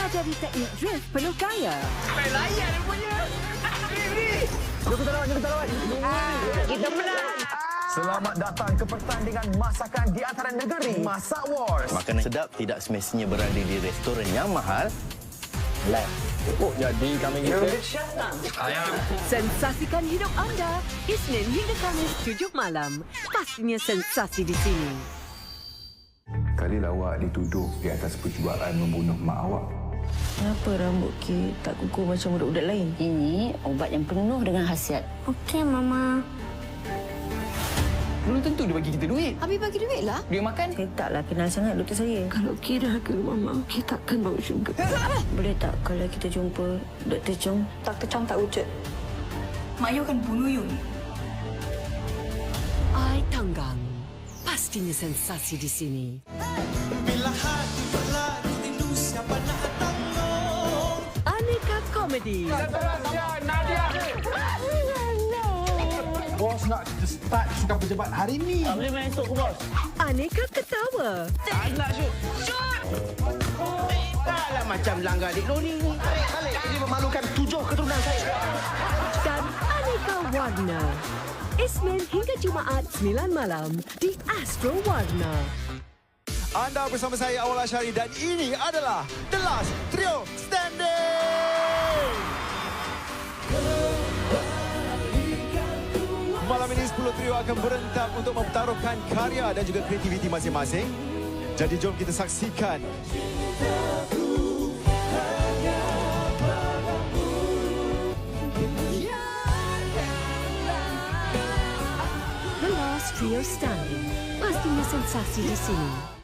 mempelajari teknik drift penuh gaya. Layan rupanya. Kita menang. Selamat datang ke pertandingan masakan di antara negeri. Masak Wars. Makanan sedap tidak semestinya berada di restoran yang mahal. Oh, jadi kami kita. Sensasikan hidup anda. Isnin hingga Khamis 7 malam. Pastinya sensasi di sini. Kalilah awak dituduh di atas percubaan membunuh mak awak. Kenapa rambut Ki tak kukuh macam budak-budak lain? Ini obat yang penuh dengan khasiat. Okey, Mama. Belum tentu dia bagi kita duit. Habis bagi duit lah. Duit makan. Saya taklah kenal sangat doktor saya. Kalau kira ke Mama, kita takkan bau syurga. Boleh tak kalau kita jumpa Dr. Chong? Dr. Chong tak wujud. Mak Yu akan bunuh you. Ai Tanggang. Pastinya sensasi di sini. Bila hati berlari rindu siapa nak tanggung. Aneka komedi. Bos nak start sukan pejabat hari ni. Boleh main esok ke, bos? Aneka ketawa. Nak shoot. Taklah macam langgar Dik Loni ni. Balik. Ini memalukan 7 keturunan saya. Dan aneka warna. Isnin hingga Jumaat 9 malam di Astro Warna. Anda bersama saya Awal Asyari dan ini adalah The Last Trio Standing. Malam ini 10 trio akan berentak untuk mempertaruhkan karya dan juga kreativiti masing-masing. Jadi jom kita saksikan. The Last Trio Standing. Pastinya sensasi di sini.